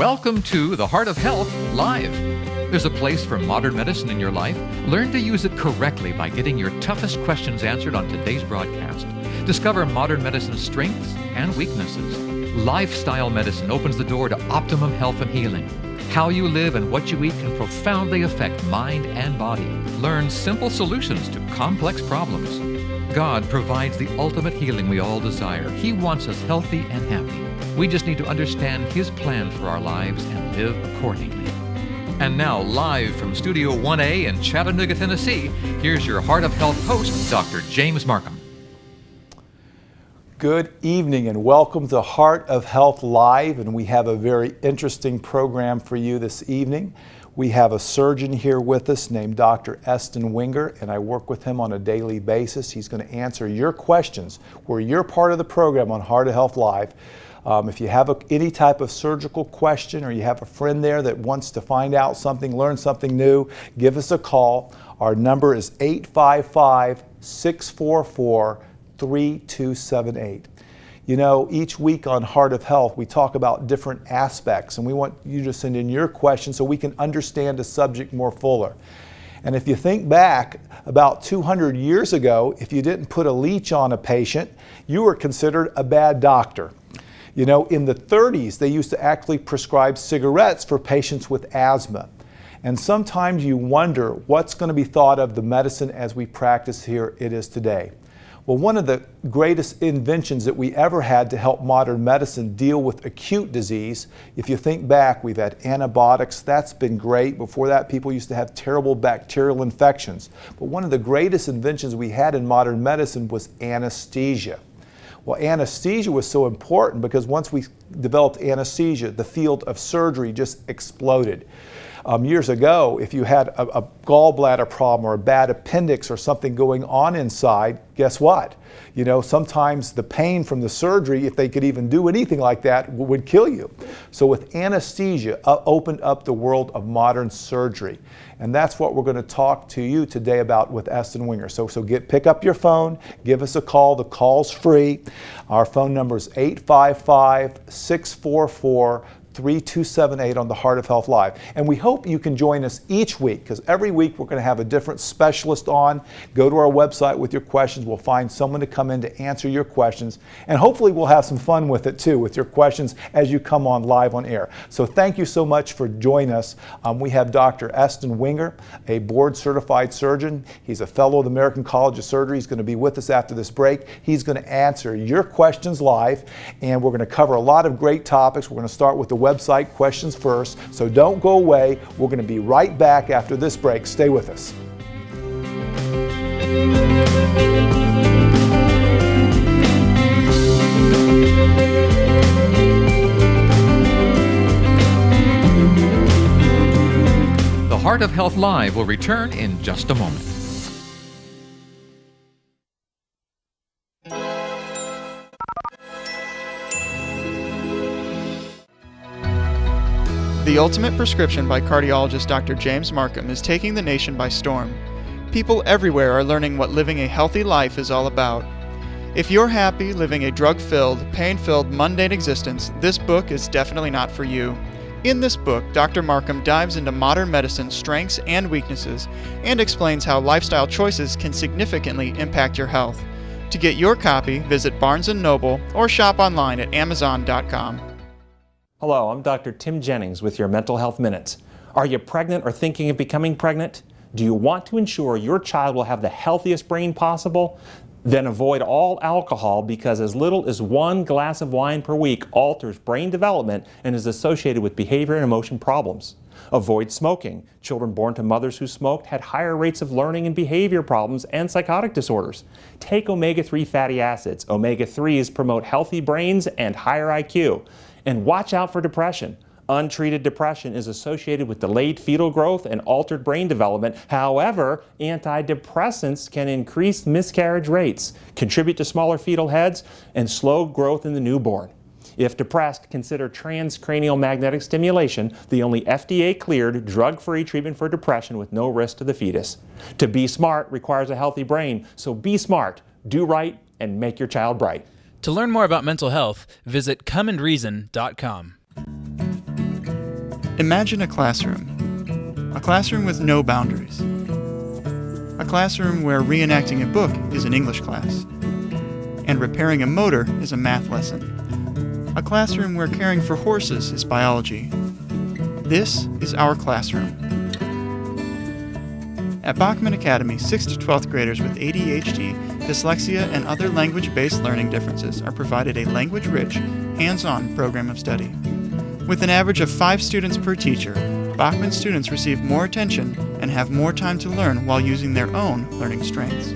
Welcome to The Heart of Health Live. There's a place for modern medicine in your life. Learn to use it correctly by getting your toughest questions answered on today's broadcast. Discover modern medicine's strengths and weaknesses. Lifestyle medicine opens the door to optimum health and healing. How you live and what you eat can profoundly affect mind and body. Learn simple solutions to complex problems. God provides the ultimate healing we all desire. He wants us healthy and happy. We just need to understand His plan for our lives and live accordingly. And now, live from Studio 1A in Chattanooga, Tennessee, here's your Heart of Health host, Dr. James Marcum. Good evening and welcome to Heart of Health Live, and we have a very interesting program for you this evening. We have a surgeon here with us named Dr. Eston Wenger, and I work with him on a daily basis. He's going to answer your questions. You're part of the program on Heart of Health Live. If you have any type of surgical question or you have a friend there that wants to find out something, learn something new, give us a call. Our number is 855-644-3278. You know, each week on Heart of Health, we talk about different aspects, and we want you to send in your questions so we can understand the subject more fuller. And if you think back about 200 years ago, if you didn't put a leech on a patient, you were considered a bad doctor. You know, in the 30s, they used to actually prescribe cigarettes for patients with asthma. And sometimes you wonder what's going to be thought of the medicine as we practice here it is today. Well, one of the greatest inventions that we ever had to help modern medicine deal with acute disease, if you think back, we've had antibiotics. That's been great. Before that, people used to have terrible bacterial infections. But one of the greatest inventions we had in modern medicine was anesthesia. Well, anesthesia was so important because once we developed anesthesia, the field of surgery just exploded. Years ago, if you had a gallbladder problem or a bad appendix or something going on inside, guess what? You know, sometimes the pain from the surgery, if they could even do anything like that, would kill you. So with anesthesia, opened up the world of modern surgery. And that's what we're going to talk to you today about with Eston Wenger. So pick up your phone, give us a call. The call's free. Our phone number is 855-644-3278 on the Heart of Health Live. And we hope you can join us each week, because every week we're going to have a different specialist on. Go to our website with your questions. We'll find someone to come in to answer your questions. And hopefully we'll have some fun with it too, with your questions as you come on live on air. So thank you so much for joining us. We have Dr. Eston Wenger, a board certified surgeon. He's a fellow of the American College of Surgery. He's going to be with us after this break. He's going to answer your questions live, and we're going to cover a lot of great topics. We're going to start with the website questions first, so don't go away. We're going to be right back after this break. Stay with us. The Heart of Health Live will return in just a moment. The Ultimate Prescription by cardiologist Dr. James Marcum is taking the nation by storm. People everywhere are learning what living a healthy life is all about. If you're happy living a drug-filled, pain-filled, mundane existence, this book is definitely not for you. In this book, Dr. Marcum dives into modern medicine's strengths and weaknesses and explains how lifestyle choices can significantly impact your health. To get your copy, visit Barnes & Noble or shop online at Amazon.com. Hello, I'm Dr. Tim Jennings with your Mental Health Minute. Are you pregnant or thinking of becoming pregnant? Do you want to ensure your child will have the healthiest brain possible? Then avoid all alcohol, because as little as 1 glass of wine per week alters brain development and is associated with behavior and emotion problems. Avoid smoking. Children born to mothers who smoked had higher rates of learning and behavior problems and psychotic disorders. Take omega-3 fatty acids. Omega-3s promote healthy brains and higher IQ. And watch out for depression. Untreated depression is associated with delayed fetal growth and altered brain development. However, antidepressants can increase miscarriage rates, contribute to smaller fetal heads, and slow growth in the newborn. If depressed, consider transcranial magnetic stimulation, the only FDA-cleared, drug-free treatment for depression with no risk to the fetus. To be smart requires a healthy brain, so be smart, do right, and make your child bright. To learn more about mental health, visit comeandreason.com. Imagine a classroom with no boundaries. A classroom where reenacting a book is an English class, and repairing a motor is a math lesson. A classroom where caring for horses is biology. This is our classroom. At Bachman Academy, 6th to 12th graders with ADHD, dyslexia, and other language-based learning differences are provided a language-rich, hands-on program of study. With an average of 5 students per teacher, Bachman students receive more attention and have more time to learn while using their own learning strengths.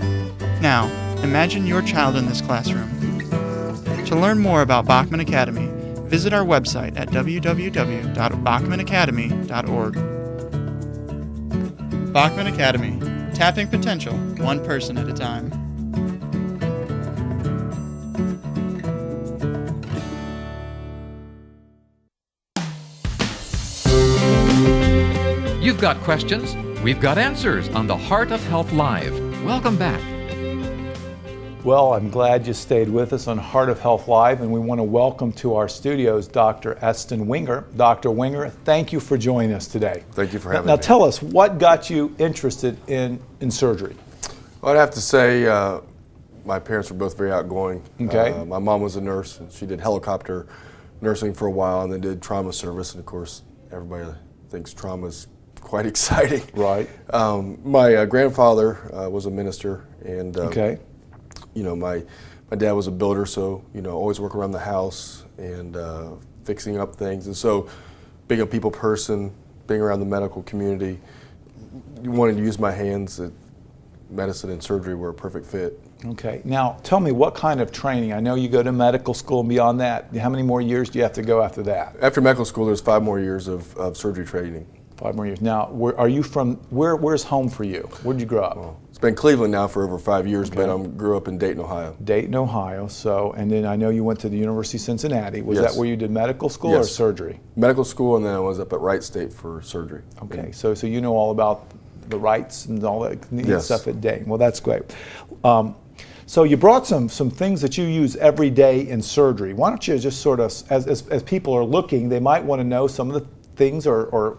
Now, imagine your child in this classroom. To learn more about Bachman Academy, visit our website at www.bachmanacademy.org. Bachman Academy, tapping potential one person at a time. You've got questions, we've got answers on the Heart of Health Live. Welcome back. Well, I'm glad you stayed with us on Heart of Health Live, and we want to welcome to our studios Dr. Eston Wenger. Dr. Wenger, thank you for joining us today. Thank you for having me. Now tell us, what got you interested in surgery? Well, I'd have to say my parents were both very outgoing. Okay. My mom was a nurse, and she did helicopter nursing for a while and then did trauma service, and of course everybody thinks trauma is quite exciting. Right. My grandfather was a minister, and Okay. My dad was a builder, so always work around the house and fixing up things, and so being a people person, being around the medical community, wanting to use my hands, at medicine and surgery were a perfect fit. Okay. Now tell me, what kind of training? I know you go to medical school, and beyond that, how many more years do you have to go after that? After medical school, there's 5 more years of surgery training. 5 more years. Now, are you from, where's home for you? Where'd you grow up? Well, it's been Cleveland now for over 5 years, Okay. but I grew up in Dayton, Ohio. Dayton, Ohio. So, and then I know you went to the University of Cincinnati. Was Yes. that where you did medical school Yes. or surgery? Medical school, and then I was up at Wright State for surgery. Okay, so you know all about the rights and all that neat Yes. stuff at Dayton. Well, that's great. So you brought some things that you use every day in surgery. Why don't you just sort of, as people are looking, they might want to know some of the things or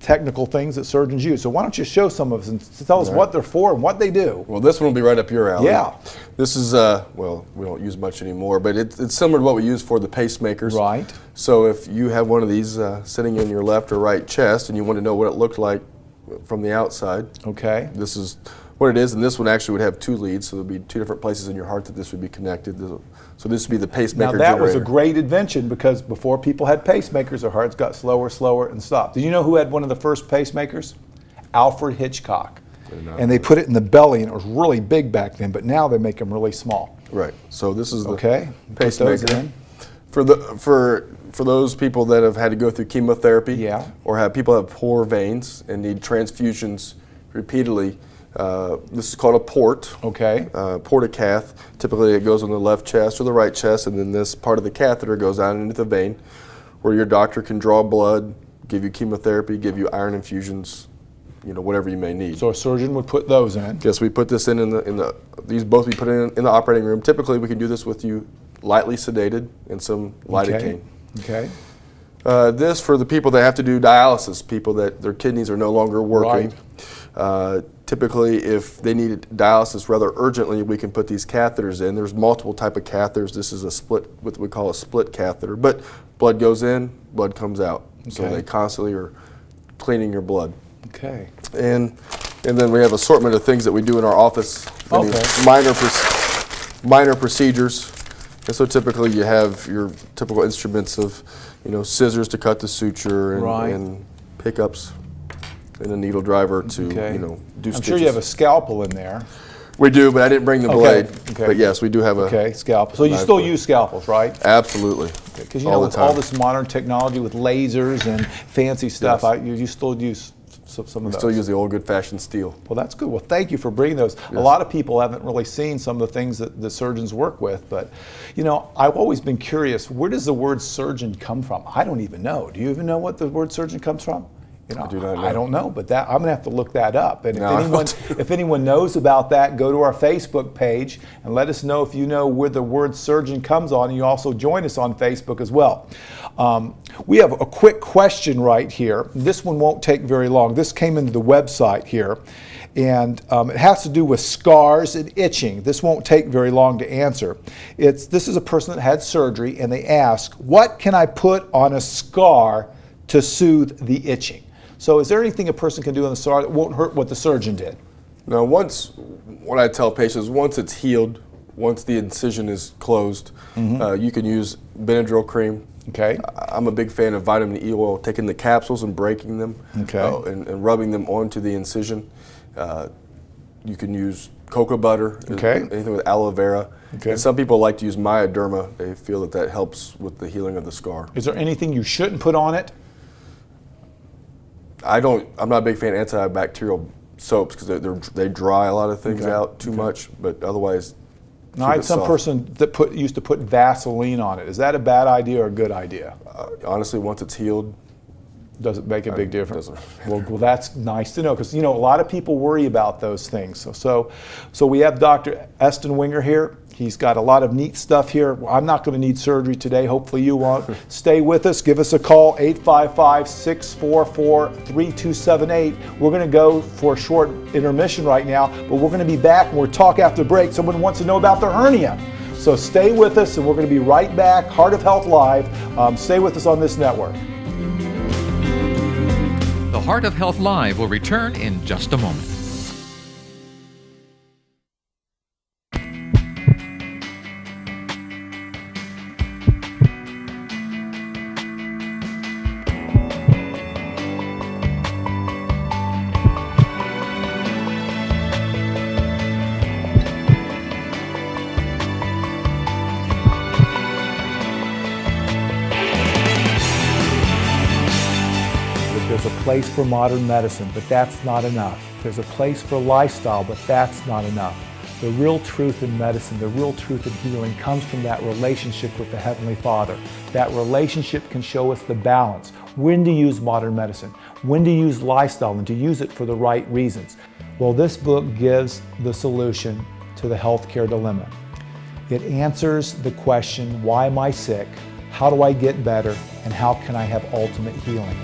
technical things that surgeons use. So why don't you show some of us and tell us what they're for and what they do? Well, this one will be right up your alley. Yeah. This is, well, we don't use much anymore, but it's similar to what we use for the pacemakers. Right. So if you have one of these sitting in your left or right chest and you want to know what it looked like from the outside, Okay. this is what it is, and this one actually would have 2 leads, so there'd be 2 different places in your heart that this would be connected. So this would be the pacemaker Now that generator. was a great invention, because before people had pacemakers, their hearts got slower, and stopped. Did you know who had one of the first pacemakers? Alfred Hitchcock. And they put it in the belly, and it was really big back then, but now they make them really small. Right. So this is the Okay. Put those pacemaker. in. For those people that have had to go through chemotherapy, Yeah. or people have poor veins and need transfusions repeatedly, this is called a port. Okay. Portacath. Typically it goes on the left chest or the right chest, and then this part of the catheter goes out into the vein, where your doctor can draw blood, give you chemotherapy, give you iron infusions, whatever you may need. So a surgeon would put those in. Yes, we put this in the these both we put in the operating room. Typically we can do this with you lightly sedated and some lidocaine. Okay. This for the people that have to do dialysis, people that their kidneys are no longer working. Typically, if they need dialysis rather urgently, we can put these catheters in. There's multiple type of catheters. This is a split, what we call a split catheter. But blood goes in, blood comes out. So Okay. they constantly are cleaning your blood. Okay. And then we have assortment of things that we do in our office. Okay. Minor procedures. And so typically you have your typical instruments of, scissors to cut the suture and, Right. and pickups and a needle driver to, Okay. do I'm stitches. sure you have a scalpel in there. We do, but I didn't bring the blade. Okay. But yes, we do have a Okay, scalpel. So you knife still blade. use scalpels, right? Absolutely. Because all the with all time. this modern technology with lasers and fancy stuff, Yes. you still use some of We those. still use the old good-fashioned steel. Well, that's good. Well, thank you for bringing those. A lot of people haven't really seen some of the things that the surgeons work with, but I've always been curious, where does the word surgeon come from? I don't even know. Do you even know what the word surgeon comes from? I do not know. I don't know, but that I'm going to have to look that up. And No, if anyone knows about that, go to our Facebook page and let us know if you know where the word surgeon comes on. And you also join us on Facebook as well. We have a quick question right here. This one won't take very long. This came into the website here. And it has to do with scars and itching. This won't take very long to answer. This is a person that had surgery, and they ask, what can I put on a scar to soothe the itching? So is there anything a person can do on the scar that won't hurt what the surgeon did? Now, what I tell patients, once it's healed, once the incision is closed, you can use Benadryl cream. Okay. I'm a big fan of vitamin E oil, taking the capsules and breaking them, and rubbing them onto the incision. You can use cocoa butter, anything with aloe vera. And some people like to use myoderma. They feel that helps with the healing of the scar. Is there anything you shouldn't put on it? I'm not a big fan of antibacterial soaps because they dry a lot of things out too much, but otherwise. Now, I had some person that used to put Vaseline on it. Is that a bad idea or a good idea? Honestly, once it's healed, does it make a big difference? Well, that's nice to know, because a lot of people worry about those things. So we have Dr. Eston Wenger here. He's got a lot of neat stuff here. I'm not going to need surgery today. Hopefully you won't. Stay with us. Give us a call, 855-644-3278. We're going to go for a short intermission right now, but we're going to be back and we'll talk after break. Someone wants to know about their hernia. So stay with us, and we're going to be right back. Heart of Health Live. Stay with us on this network. The Heart of Health Live will return in just a moment. There's a place for modern medicine, but that's not enough. There's a place for lifestyle, but that's not enough. The real truth in medicine, the real truth in healing comes from that relationship with the Heavenly Father. That relationship can show us the balance, when to use modern medicine, when to use lifestyle, and to use it for the right reasons. Well, this book gives the solution to the healthcare dilemma. It answers the question, why am I sick? How do I get better? And how can I have ultimate healing?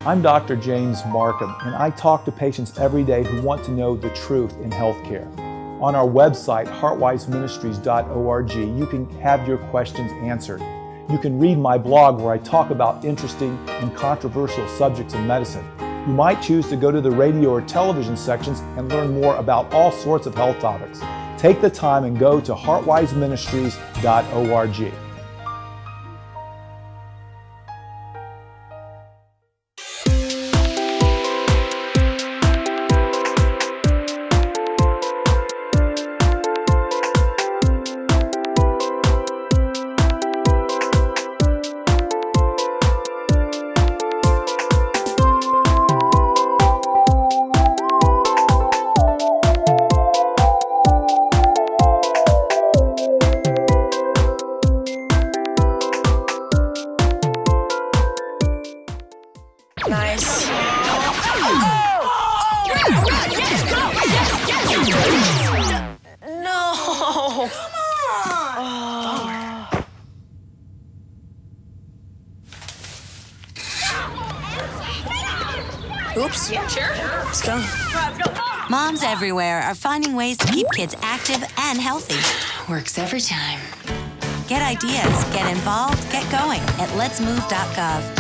I'm Dr. James Marcum, and I talk to patients every day who want to know the truth in healthcare. On our website, heartwiseministries.org, you can have your questions answered. You can read my blog where I talk about interesting and controversial subjects in medicine. You might choose to go to the radio or television sections and learn more about all sorts of health topics. Take the time and go to heartwiseministries.org. Nice. No. Come on. Oops. Yeah, sure. Let's go. Moms everywhere are finding ways to keep kids active and healthy. Works every time. Get ideas, get involved, get going at letsmove.gov.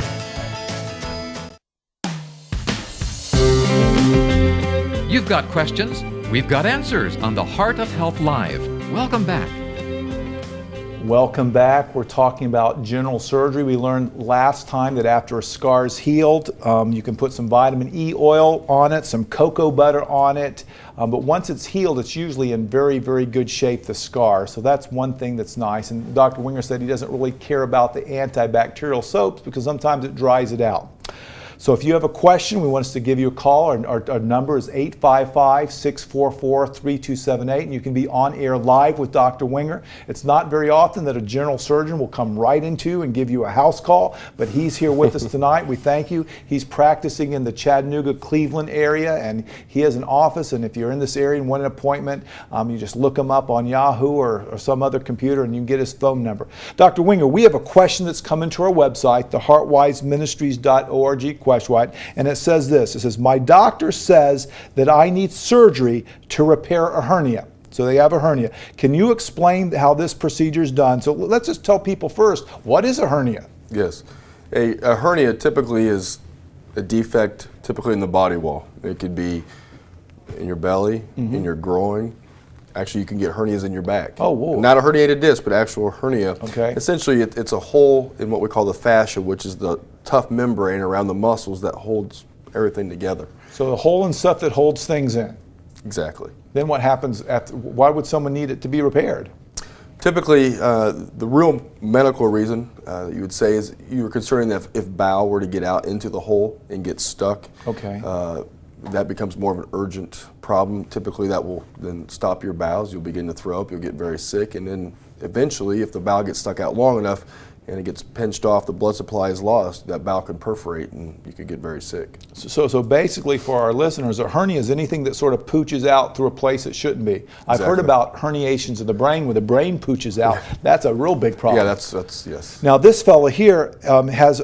You've got questions, we've got answers on the Heart of Health Live. Welcome back. Welcome back. We're talking about general surgery. We learned last time that after a scar is healed, you can put some vitamin E oil on it, some cocoa butter on it. But once it's healed, it's usually in very, very good shape, the scar. So that's one thing that's nice. And Dr. Wenger said he doesn't really care about the antibacterial soaps because sometimes it dries it out. So if you have a question, we want us to give you a call. Our number is 855-644-3278, and you can be on air live with Dr. Wenger. It's not very often that a general surgeon will come right into you and give you a house call, but he's here with us tonight. We thank you. He's practicing in the Chattanooga, Cleveland area, and he has an office, and if you're in this area and want an appointment, you just look him up on Yahoo or some other computer and you can get his phone number. Dr. Wenger, we have a question that's come into our website, theheartwiseministries.org, and it says this. It says, my doctor says that I need surgery to repair a hernia. So they have a hernia. Can you explain how this procedure is done? So let's just tell people first, what is a hernia? Yes. A hernia typically is a defect typically in the body wall. It could be in your belly, in your groin. Actually, you can get hernias in your back. Oh, whoa. Not a herniated disc, but actual hernia. Okay. Essentially, it's a hole in what we call the fascia, which is the tough membrane around the muscles that holds everything together. So the hole and stuff that holds things in. Exactly. Then what happens after? Why would someone need it to be repaired? Typically, the real medical reason that you would say is you were concerned that if bowel were to get out into the hole and get stuck, Okay. that becomes more of an urgent problem. Typically, that will then stop your bowels. You'll begin to throw up. You'll get very sick, and then eventually, if the bowel gets stuck out long enough and it gets pinched off, the blood supply is lost, that bowel can perforate and you could get very sick. So basically for our listeners, a hernia is anything that sort of pooches out through a place it shouldn't be. I've heard about herniations of the brain where the brain pooches out. That's a real big problem. Yeah, that's yes. Now this fellow here has,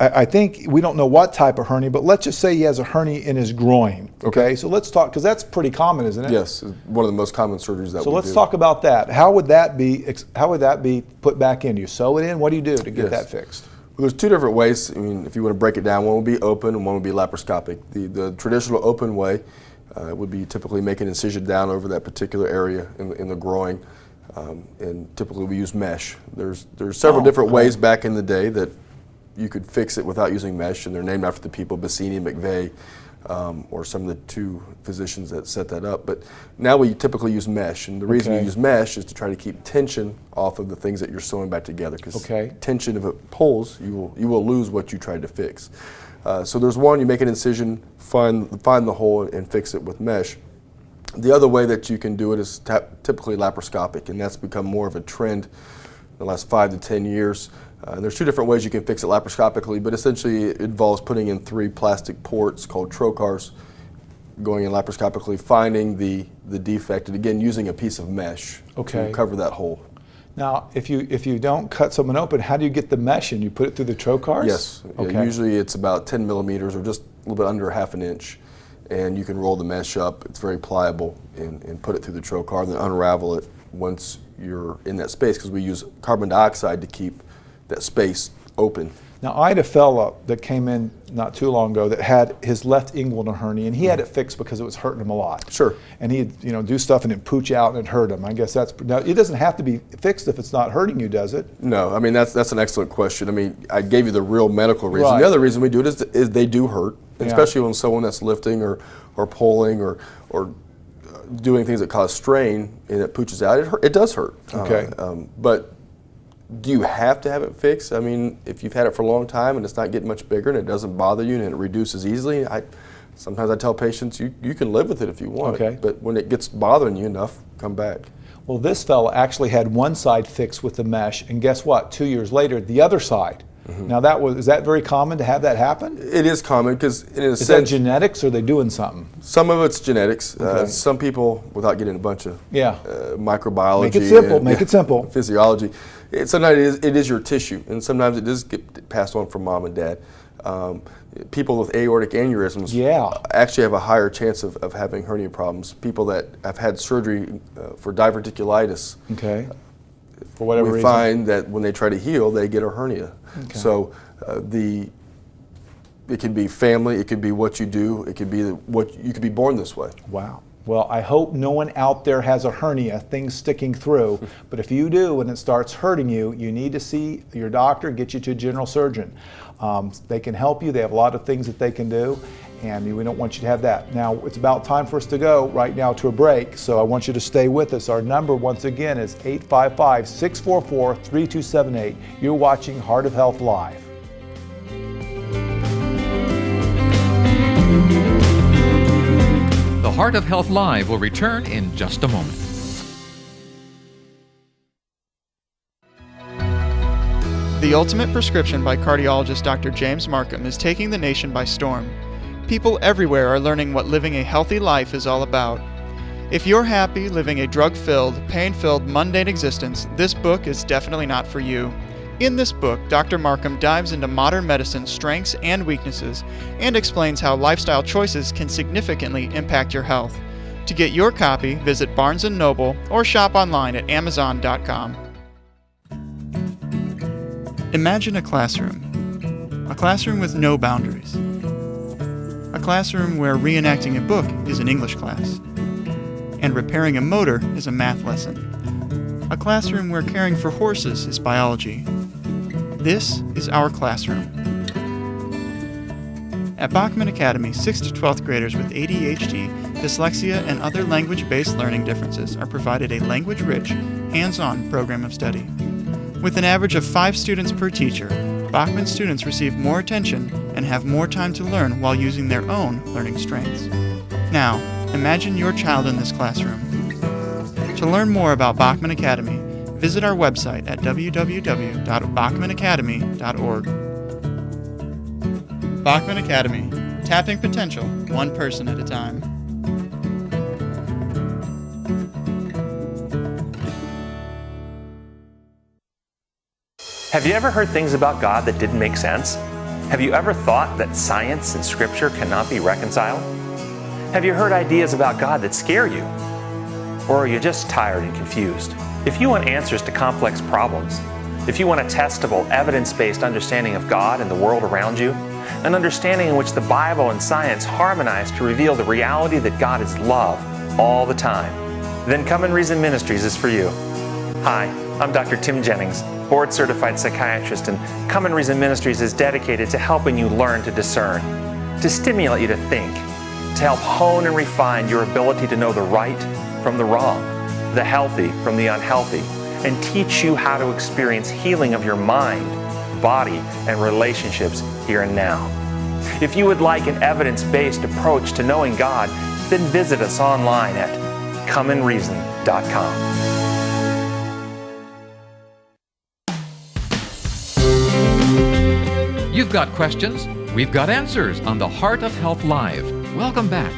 I think, we don't know what type of hernia, but let's just say he has a hernia in his groin. Okay, so let's talk, because that's pretty common, isn't it? Yes, one of the most common surgeries that we do. So let's talk about that. How would that be put back in? You sew it in? What do you do to get that fixed? Well, there's two different ways. I mean, if you want to break it down, one would be open and one would be laparoscopic. The traditional open way would be typically make an incision down over that particular area in the groin, and typically we use mesh. There's several different ways back in the day that you could fix it without using mesh, and they're named after the people, Bassini and McVeigh, or some of the two physicians that set that up. But now we typically use mesh, and the reason you use mesh is to try to keep tension off of the things that you're sewing back together, because tension, if it pulls, you will lose what you tried to fix. So there's one, you make an incision, find the hole and fix it with mesh. The other way that you can do it is typically laparoscopic, and that's become more of a trend in the last 5 to 10 years. And there's two different ways you can fix it laparoscopically, but essentially it involves putting in 3 plastic ports called trocars, going in laparoscopically, finding the defect, and again using a piece of mesh to cover that hole. Now, if you don't cut someone open, how do you get the mesh in? You put it through the trocars? Yes. Yeah, usually it's about 10 millimeters or just a little bit under ½ an inch, and you can roll the mesh up. It's very pliable, and put it through the trocar, and then unravel it once you're in that space, because we use carbon dioxide to keep that space open. Now, I had a fella that came in not too long ago that had his left inguinal hernia, and he had it fixed because it was hurting him a lot. Sure. And he'd do stuff and it'd pooch out and it'd hurt him. I guess now it doesn't have to be fixed if it's not hurting you, does it? No, I mean that's an excellent question. I mean, I gave you the real medical reason. The other reason we do it is they do hurt, especially when someone that's lifting or pulling or doing things that cause strain and it pooches out. It does hurt. Okay. But do you have to have it fixed? I mean, if you've had it for a long time and it's not getting much bigger and it doesn't bother you and it reduces easily, sometimes I tell patients you can live with it if you want. Okay. But when it gets bothering you enough, come back. Well, this fella actually had one side fixed with the mesh, and guess what? 2 years later, the other side. Now, is that very common to have that happen? It is common because in a sense. Is that genetics, or are they doing something? Some of it's genetics. Some people, without getting a bunch of microbiology. Make it simple. Make it simple. Physiology. Sometimes it is your tissue, and sometimes it does get passed on from mom and dad. People with aortic aneurysms actually have a higher chance of having hernia problems. People that have had surgery for diverticulitis. For whatever reason. We find that when they try to heal, they get a hernia. So it can be family, it could be what you do, it could be you could be born this way. Wow. Well, I hope no one out there has a hernia, things sticking through. But if you do and it starts hurting you, you need to see your doctor, get you to a general surgeon. They can help you. They have a lot of things that they can do, and we don't want you to have that. Now, it's about time for us to go right now to a break, so I want you to stay with us. Our number, once again, is 855-644-3278. You're watching Heart of Health Live. The Heart of Health Live will return in just a moment. The Ultimate Prescription by cardiologist Dr. James Marcum is taking the nation by storm. People everywhere are learning what living a healthy life is all about. If you're happy living a drug-filled, pain-filled, mundane existence, this book is definitely not for you. In this book, Dr. Marcum dives into modern medicine's strengths and weaknesses and explains how lifestyle choices can significantly impact your health. To get your copy, visit Barnes & Noble or shop online at Amazon.com. Imagine a classroom with no boundaries. A classroom where reenacting a book is an English class, and repairing a motor is a math lesson. A classroom where caring for horses is biology. This is our classroom. At Bachman Academy, 6th to 12th graders with ADHD, dyslexia, and other language-based learning differences are provided a language-rich, hands-on program of study. With an average of 5 students per teacher, Bachman students receive more attention and have more time to learn while using their own learning strengths. Now, imagine your child in this classroom. To learn more about Bachman Academy, visit our website at www.bachmanacademy.org. Bachman Academy, tapping potential one person at a time. Have you ever heard things about God that didn't make sense? Have you ever thought that science and Scripture cannot be reconciled? Have you heard ideas about God that scare you? Or are you just tired and confused? If you want answers to complex problems, if you want a testable, evidence-based understanding of God and the world around you, an understanding in which the Bible and science harmonize to reveal the reality that God is love all the time, then Come and Reason Ministries is for you. Hi, I'm Dr. Tim Jennings, board-certified psychiatrist, and Come and Reason Ministries is dedicated to helping you learn to discern, to stimulate you to think, to help hone and refine your ability to know the right from the wrong, the healthy from the unhealthy, and teach you how to experience healing of your mind, body, and relationships here and now. If you would like an evidence-based approach to knowing God, then visit us online at comeandreason.com. You've got questions, we've got answers on the Heart of Health Live. Welcome back.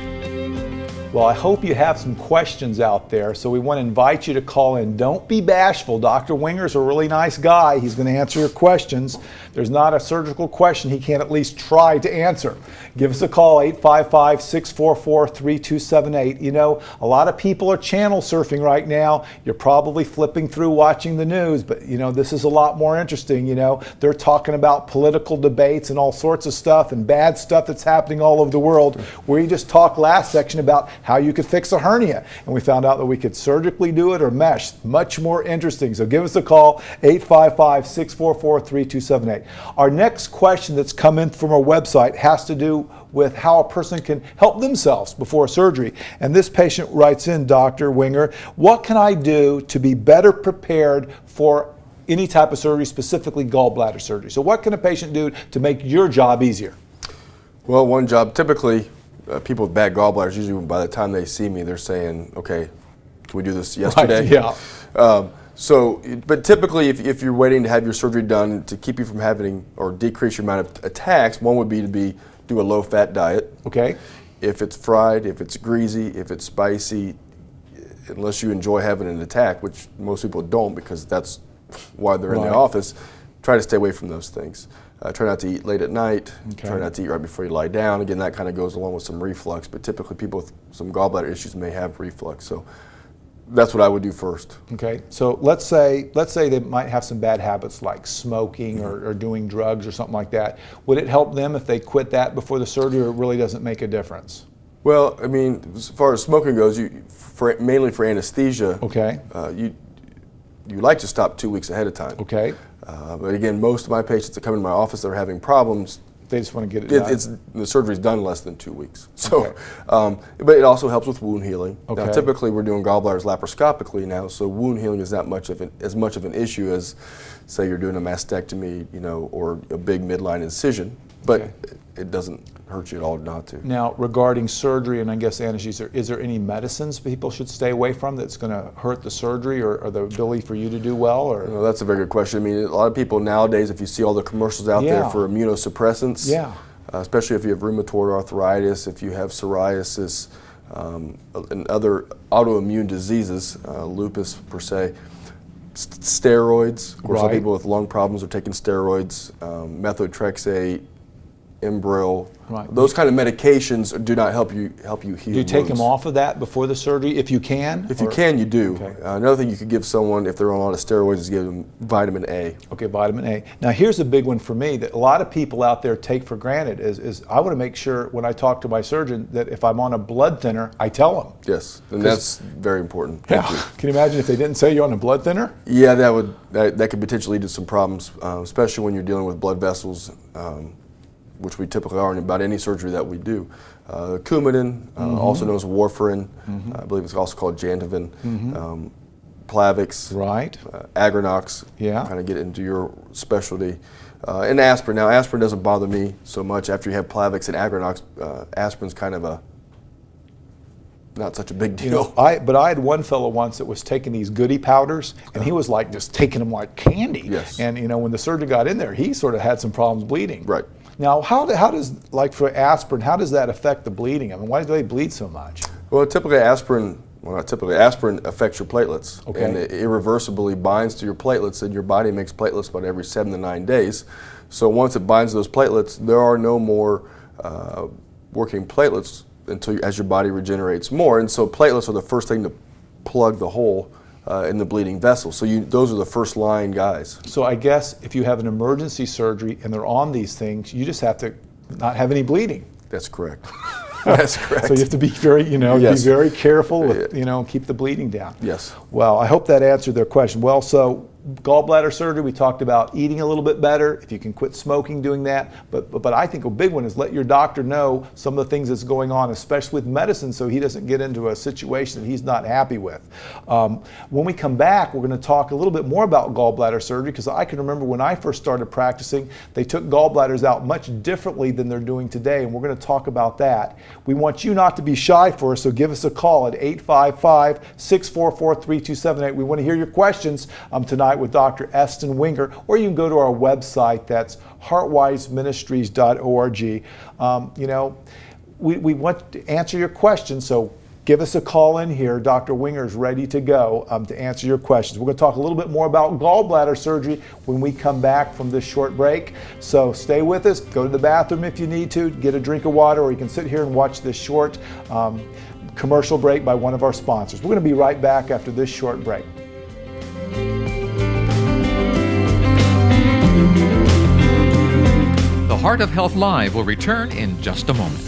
Well, I hope you have some questions out there, so we want to invite you to call in. Don't be bashful. Dr. Wenger's a really nice guy. He's going to answer your questions. There's not a surgical question he can't at least try to answer. Give us a call, 855-644-3278. You know, a lot of people are channel surfing right now. You're probably flipping through watching the news, but you know, this is a lot more interesting. You know, they're talking about political debates and all sorts of stuff and bad stuff that's happening all over the world. We just talked last section about how you could fix a hernia, and we found out that we could surgically do it or mesh. Much more interesting. So give us a call, 855-644-3278. Our next question that's come in from our website has to do with how a person can help themselves before surgery. And this patient writes in, Dr. Wenger, what can I do to be better prepared for any type of surgery, specifically gallbladder surgery? So what can a patient do to make your job easier? Well, one job, typically people with bad gallbladders, usually by the time they see me, they're saying, okay, can we do this yesterday? Right, yeah. But typically if you're waiting to have your surgery done to keep you from having or decrease your amount of attacks, one would be to do a low-fat diet. Okay. If it's fried, if it's greasy, if it's spicy, unless you enjoy having an attack, which most people don't because that's why they're in the office, try to stay away from those things. Try not to eat late at night. Okay. Try not to eat right before you lie down. Again, that kind of goes along with some reflux, but typically people with some gallbladder issues may have reflux. So that's what I would do first. Okay, so let's say they might have some bad habits like smoking or doing drugs or something like that. Would it help them if they quit that before the surgery, or it really doesn't make a difference? Well, I mean, as far as smoking goes, mainly for anesthesia, okay, you like to stop 2 weeks ahead of time. Okay. But again, most of my patients that come in my office that are having problems, they just want to get it done. The surgery's done in less than 2 weeks. So, okay. But it also helps with wound healing. Okay. Now, typically we're doing gallbladders laparoscopically now, so wound healing is not as much of an issue as, say, you're doing a mastectomy, you know, or a big midline incision. but Okay. it doesn't hurt you at all not to. Now, regarding surgery and I guess anesthesia, is there any medicines people should stay away from that's going to hurt the surgery or the ability for you to do well? Or Well, that's a very good question. I mean, a lot of people nowadays, if you see all the commercials out there Yeah. for immunosuppressants, Yeah. especially if you have rheumatoid arthritis, if you have psoriasis, and other autoimmune diseases, lupus per se, steroids. Of course, some Right. people with lung problems are taking steroids, methotrexate, Enbrel. Right. Those kind of medications do not help you heal. do you take them wounds. off of that before the surgery if you can? If you Or- can, you do. Okay. Another thing you could give someone if they're on a lot of steroids is give them vitamin A. Okay, vitamin A. Now here's a big one for me that a lot of people out there take for granted is I want to make sure when I talk to my surgeon that if I'm on a blood thinner, I tell them. Yes, and that's very important. Yeah. Thank you. Can you imagine if they didn't say you're on a blood thinner? Yeah, that could potentially lead to some problems, especially when you're dealing with blood vessels, which we typically are in about any surgery that we do. Coumadin, also known as warfarin, I believe it's also called Jantoven, Plavix, Right. Agrinox, Yeah. kind of get into your specialty. And aspirin. Now, aspirin doesn't bother me so much. After you have Plavix and Agrinox, aspirin's kind of not such a big deal. You know, I had one fellow once that was taking these goodie powders, and he was like just taking them like candy. Yes. And you know, when the surgeon got in there, he sort of had some problems bleeding. Right. Now, how does, like for aspirin, how does that affect the bleeding? I mean, why do they bleed so much? Well, typically aspirin affects your platelets, Okay. and it irreversibly binds to your platelets, and your body makes platelets about every 7 to 9 days. So once it binds to those platelets, there are no more working platelets as your body regenerates more, and so platelets are the first thing to plug the hole in the bleeding vessel. So those are the first line guys. So I guess if you have an emergency surgery and they're on these things, you just have to not have any bleeding. That's correct. That's correct. So you have to be very, Yes. be very careful with, keep the bleeding down. Yes. Well, I hope that answered their question. Well, so gallbladder surgery, we talked about eating a little bit better, if you can quit smoking, doing that. But I think a big one is let your doctor know some of the things that's going on, especially with medicine, so he doesn't get into a situation that he's not happy with. When we come back, we're going to talk a little bit more about gallbladder surgery, because I can remember when I first started practicing, they took gallbladders out much differently than they're doing today, and we're going to talk about that. We want you not to be shy for us, so give us a call at 855-644-3278. We want to hear your questions tonight with Dr. Eston Wenger, or you can go to our website, that's heartwiseministries.org. We want to answer your questions, so give us a call in here. Dr. Wenger is ready to go to answer your questions. We're going to talk a little bit more about gallbladder surgery when we come back from this short break. So stay with us, go to the bathroom if you need to, get a drink of water, or you can sit here and watch this short commercial break by one of our sponsors. We're going to be right back after this short break. The Heart of Health Live will return in just a moment.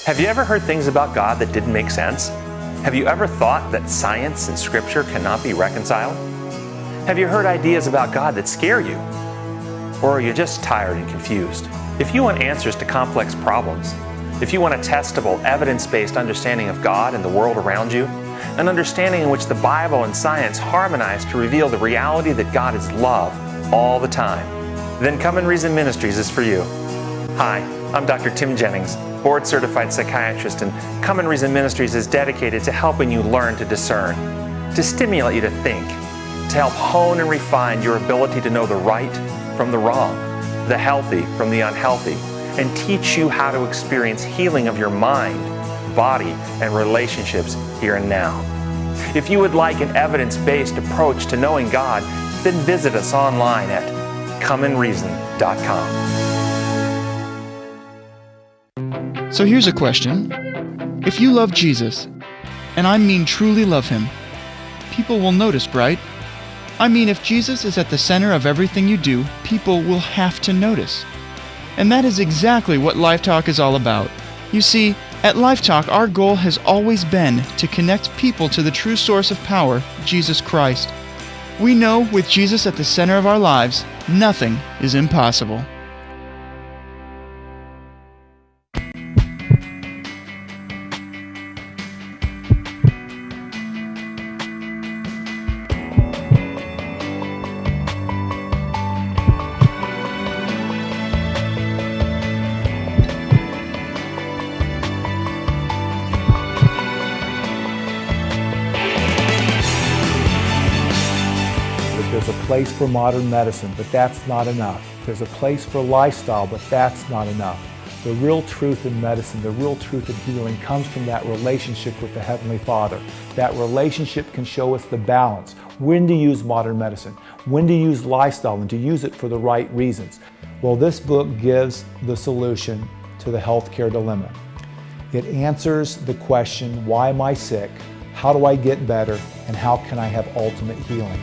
Have you ever heard things about God that didn't make sense? Have you ever thought that science and Scripture cannot be reconciled? Have you heard ideas about God that scare you? Or are you just tired and confused? If you want answers to complex problems, if you want a testable, evidence-based understanding of God and the world around you, an understanding in which the Bible and science harmonize to reveal the reality that God is love all the time, then Come and Reason Ministries is for you. Hi, I'm Dr. Tim Jennings, board-certified psychiatrist, and Come and Reason Ministries is dedicated to helping you learn to discern, to stimulate you to think, to help hone and refine your ability to know the right from the wrong, the healthy from the unhealthy, and teach you how to experience healing of your mind, body, and relationships here and now. If you would like an evidence-based approach to knowing God, then visit us online at comeandreason.com. So here's a question. If you love Jesus, and I mean truly love Him, people will notice, right? I mean, if Jesus is at the center of everything you do, people will have to notice. And that is exactly what Life Talk is all about. You see, at Life Talk, our goal has always been to connect people to the true source of power, Jesus Christ. We know with Jesus at the center of our lives, nothing is impossible. There's a place for modern medicine, but that's not enough. There's a place for lifestyle, but that's not enough. The real truth in medicine, the real truth in healing comes from that relationship with the Heavenly Father. That relationship can show us the balance, when to use modern medicine, when to use lifestyle, and to use it for the right reasons. Well, this book gives the solution to the healthcare dilemma. It answers the question, why am I sick? How do I get better? And how can I have ultimate healing?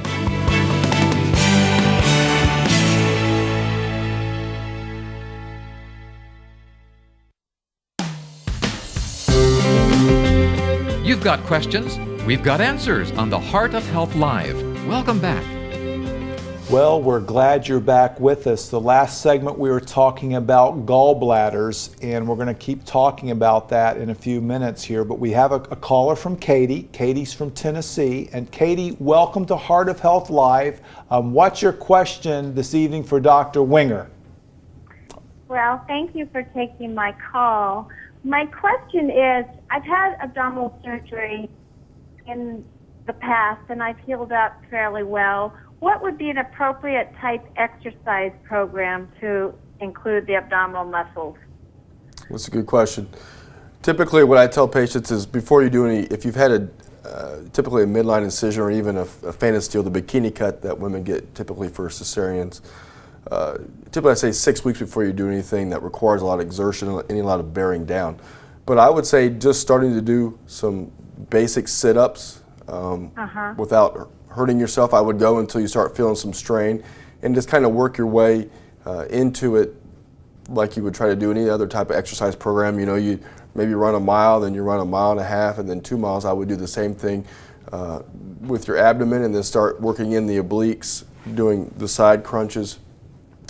You've got questions, we've got answers on the Heart of Health Live. Welcome back. Well, we're glad you're back with us. The last segment we were talking about gallbladders, and we're going to keep talking about that in a few minutes here, but we have a caller from Katie. Katie's from Tennessee. And Katie, welcome to Heart of Health Live. What's your question this evening for Dr. Wenger? Well, thank you for taking my call. My question is, I've had abdominal surgery in the past, and I've healed up fairly well. What would be an appropriate type exercise program to include the abdominal muscles? That's a good question. Typically, what I tell patients is before you do any, if you've had typically a midline incision or even a phalansteal, the bikini cut that women get typically for cesareans, typically I say 6 weeks before you do anything that requires a lot of exertion and a lot of bearing down. But I would say just starting to do some basic sit-ups without hurting yourself. I would go until you start feeling some strain and just kind of work your way into it like you would try to do any other type of exercise program. You know, you maybe run a mile, then you run a mile and a half, and then 2 miles. I would do the same thing with your abdomen and then start working in the obliques, doing the side crunches.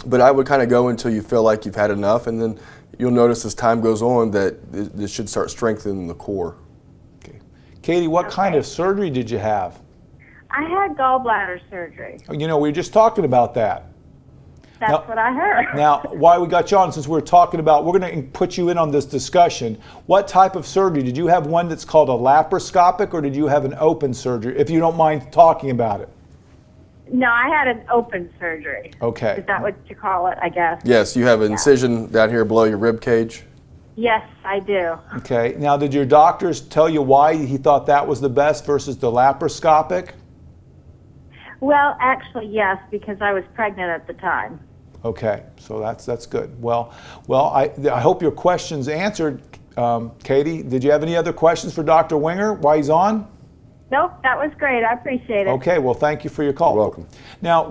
But I would kind of go until you feel like you've had enough, and then you'll notice as time goes on that this should start strengthening the core. Okay. Katie, what kind of surgery did you have? I had gallbladder surgery. You know, we were just talking about that. That's what I heard. Now, why we got you on, since we're talking about, we're going to put you in on this discussion. What type of surgery? Did you have one that's called a laparoscopic, or did you have an open surgery, if you don't mind talking about it? No, I had an open surgery. Okay. Is that what you call it, I guess? Yes, you have an incision down here below your rib cage. Yes, I do. Okay. Now, did your doctors tell you why he thought that was the best versus the laparoscopic? Well, actually, yes, because I was pregnant at the time. Okay, so that's good. Well, I hope your question's answered. Katie, did you have any other questions for Dr. Wenger while he's on? Nope, that was great. I appreciate it. Okay, well, thank you for your call. You're welcome. Now,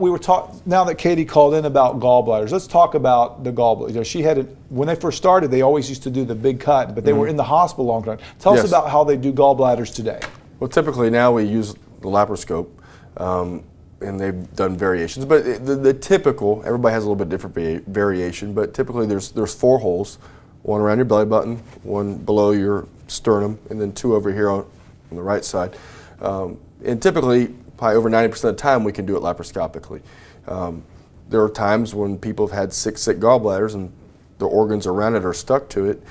now that Katie called in about gallbladders, let's talk about the gallbladder. You know, she had when they first started, they always used to do the big cut, but they were in the hospital a long time. Tell us about how they do gallbladders today. Well, typically now we use the laparoscope, and they've done variations. But the typical, everybody has a little bit different variation, but typically there's 4 holes, one around your belly button, one below your sternum, and then 2 over here on the right side. And typically, probably over 90% of the time, we can do it laparoscopically. There are times when people have had sick gallbladders and the organs around it are stuck to it.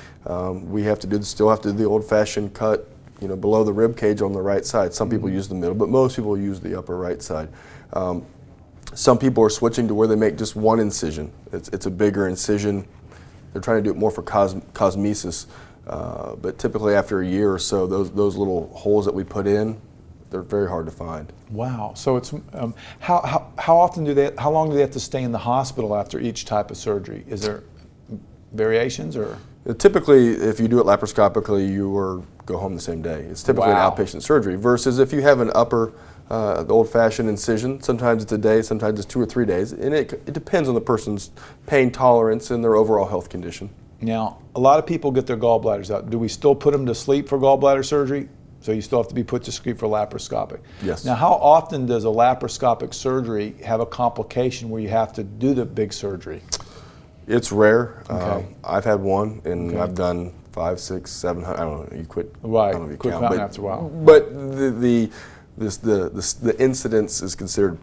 We have to still have to do the old-fashioned cut, you know, below the rib cage on the right side. Some people use the middle, but most people use the upper right side. Some people are switching to where they make just one incision. It's a bigger incision. They're trying to do it more for cosmesis. But typically after a year or so, those little holes that we put in, they're very hard to find. Wow. So it's how often how long do they have to stay in the hospital after each type of surgery? Is there variations or? Typically, if you do it laparoscopically, you go home the same day. It's typically an outpatient surgery. Versus if you have an upper, the old-fashioned incision, sometimes it's a day, sometimes it's 2 or 3 days, and it depends on the person's pain tolerance and their overall health condition. Now, a lot of people get their gallbladders out. Do we still put them to sleep for gallbladder surgery? So you still have to be put to sleep for laparoscopic. Yes. Now, how often does a laparoscopic surgery have a complication where you have to do the big surgery? It's rare. Okay. I've had one, and I've done 500, 600, 700. I don't know. You quit. Right. I don't know if you Quit count, counting but, after a while. But the incidence is considered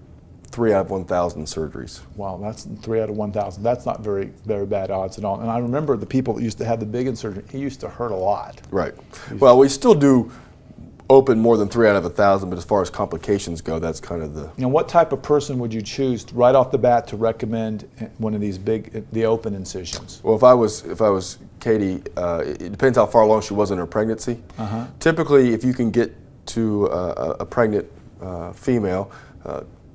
3 out of 1,000 surgeries. Wow, that's 3 out of 1,000. That's not very bad odds at all. And I remember the people that used to have the big incision. It used to hurt a lot. Right. Well, we still do open more than 3 out of 1,000, but as far as complications go, that's kind of the... What type of person would you choose right off the bat to recommend one of these the open incisions? Well, if I was Katie, it depends how far along she was in her pregnancy. Typically, if you can get to a pregnant female,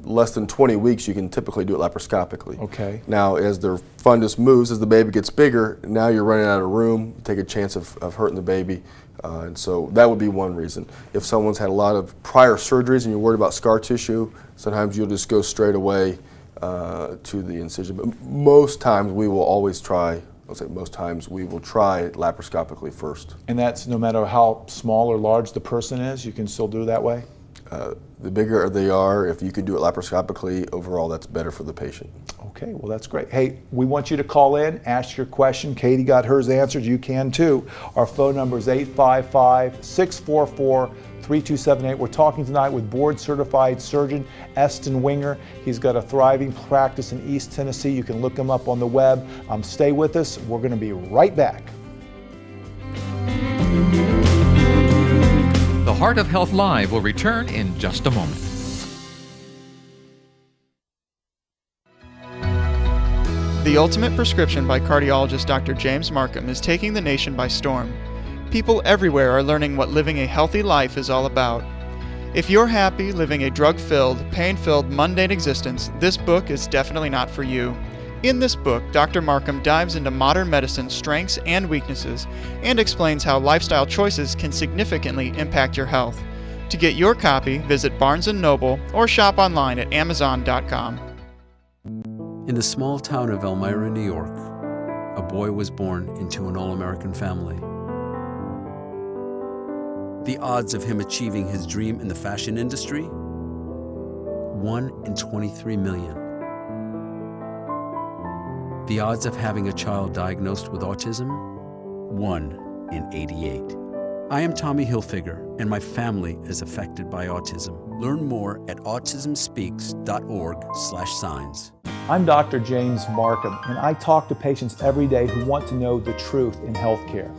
less than 20 weeks, you can typically do it laparoscopically. Okay. Now, as their fundus moves, as the baby gets bigger, now you're running out of room, take a chance of hurting the baby. And so that would be one reason. If someone's had a lot of prior surgeries and you're worried about scar tissue, sometimes you'll just go straight away to the incision. But most times we will always try, I'll say most times we will try laparoscopically first. And that's no matter how small or large the person is, you can still do it that way? The bigger they are, if you can do it laparoscopically, overall that's better for the patient. Okay, well that's great. Hey, we want you to call in, ask your question. Katie got hers answered, you can too. Our phone number is 855-644-3278. We're talking tonight with board certified surgeon Eston Wenger. He's got a thriving practice in East Tennessee. You can look him up on the web. Stay with us. We're going to be right back. The Heart of Health Live will return in just a moment. The Ultimate Prescription by cardiologist Dr. James Marcum is taking the nation by storm. People everywhere are learning what living a healthy life is all about. If you're happy living a drug-filled, pain-filled, mundane existence, this book is definitely not for you. In this book, Dr. Marcum dives into modern medicine's strengths and weaknesses and explains how lifestyle choices can significantly impact your health. To get your copy, visit Barnes & Noble or shop online at Amazon.com. In the small town of Elmira, New York, a boy was born into an all-American family. The odds of him achieving his dream in the fashion industry? 1 in 23 million. The odds of having a child diagnosed with autism? 1 in 88. I am Tommy Hilfiger, and my family is affected by autism. Learn more at autismspeaks.org/signs. I'm Dr. James Marcum, and I talk to patients every day who want to know the truth in healthcare.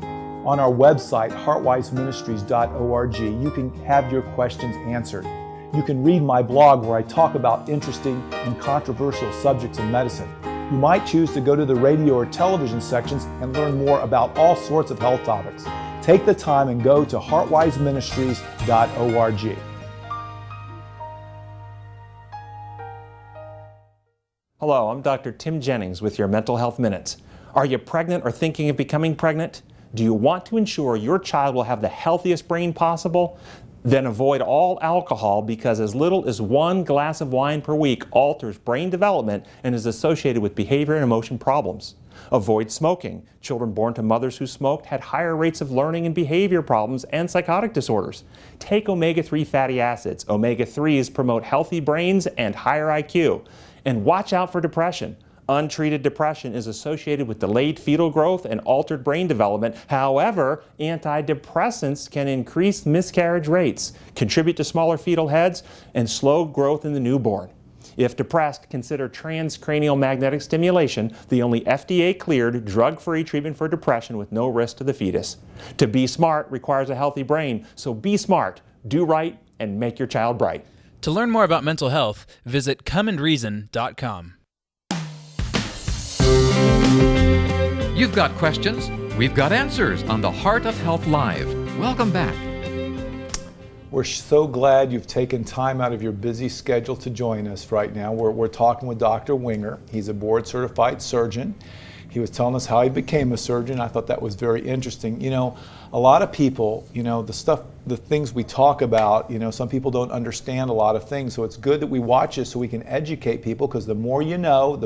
On our website, heartwiseministries.org, you can have your questions answered. You can read my blog where I talk about interesting and controversial subjects in medicine. You might choose to go to the radio or television sections and learn more about all sorts of health topics. Take the time and go to heartwiseministries.org. Hello, I'm Dr. Tim Jennings with your Mental Health Minutes. Are you pregnant or thinking of becoming pregnant? Do you want to ensure your child will have the healthiest brain possible? Then avoid all alcohol because as little as 1 glass of wine per week alters brain development and is associated with behavior and emotion problems. Avoid smoking. Children born to mothers who smoked had higher rates of learning and behavior problems and psychotic disorders. Take omega-3 fatty acids. Omega-3s promote healthy brains and higher IQ. And watch out for depression. Untreated depression is associated with delayed fetal growth and altered brain development. However, antidepressants can increase miscarriage rates, contribute to smaller fetal heads, and slow growth in the newborn. If depressed, consider transcranial magnetic stimulation, the only FDA-cleared, drug-free treatment for depression with no risk to the fetus. To be smart requires a healthy brain, so be smart, do right, and make your child bright. To learn more about mental health, visit comeandreason.com. You've got questions, we've got answers on the Heart of Health Live. Welcome back. We're so glad you've taken time out of your busy schedule to join us right now. We're talking with Dr. Wenger. He's a board certified surgeon. He was telling us how he became a surgeon. I thought that was very interesting. You know, a lot of people, you know, the things we talk about, you know, some people don't understand a lot of things. So it's good that we watch this so we can educate people, because the more you know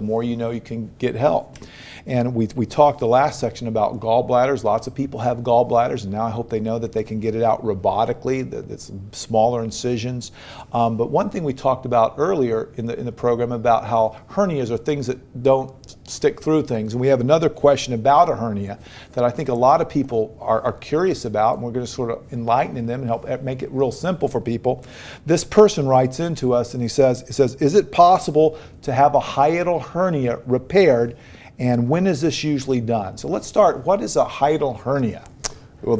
you can get help. And we talked the last section about gallbladders. Lots of people have gallbladders, and now I hope they know that they can get it out robotically, that it's smaller incisions. But one thing we talked about earlier in the program about how hernias are things that don't stick through things. And we have another question about a hernia that I think a lot of people are curious about, and we're going to sort of enlighten them and help make it real simple for people. This person writes into us and he says, is it possible to have a hiatal hernia repaired, and when is this usually done? So let's start. What is a hiatal hernia? Well,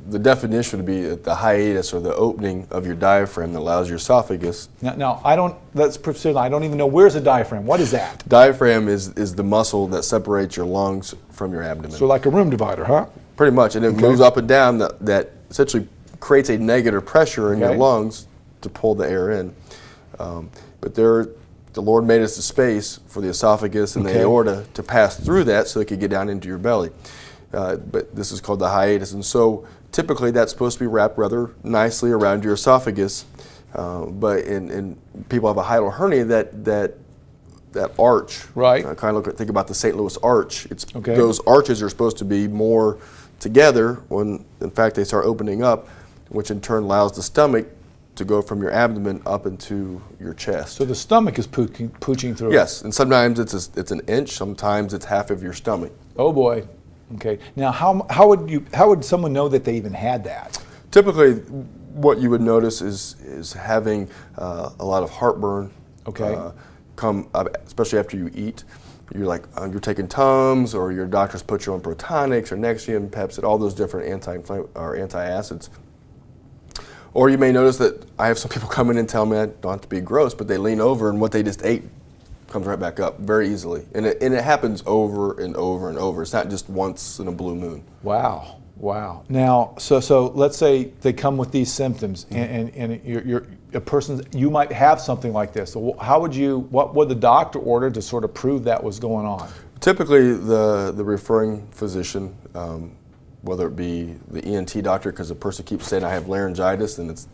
the definition would be the hiatus or the opening of your diaphragm that allows your esophagus. Now I don't. Let's proceed. I don't even know where's the diaphragm. What is that? Diaphragm is the muscle that separates your lungs from your abdomen. So like a room divider, huh? Pretty much, and it moves up and down. That essentially creates a negative pressure in your lungs to pull the air in. But the Lord made us a space for the esophagus and the aorta to pass through that, so it could get down into your belly. But this is called the hiatus, and so typically that's supposed to be wrapped rather nicely around your esophagus. But in people have a hiatal hernia, that arch, right? Kind of think about the St. Louis arch. Those arches are supposed to be more together when, in fact, they start opening up, which in turn allows the stomach to go from your abdomen up into your chest. So the stomach is pooching through. Yes, and sometimes it's an inch. Sometimes it's half of your stomach. Oh boy. Okay. Now, how would someone know that they even had that? Typically, what you would notice is having a lot of heartburn. Okay. Come up, especially after you eat. You're like you're taking Tums, or your doctors put you on Protonics or Nexium, Pepsid, all those different antacids. Or you may notice that I have some people come in and tell me, I don't have to be gross, but they lean over and what they just ate comes right back up very easily. And it happens over and over and over. It's not just once in a blue moon. Wow. Wow. Now, so let's say they come with these symptoms, and you're a person, you might have something like this. So what would the doctor order to sort of prove that was going on? Typically, the referring physician, whether it be the ENT doctor, because the person keeps saying I have laryngitis and it's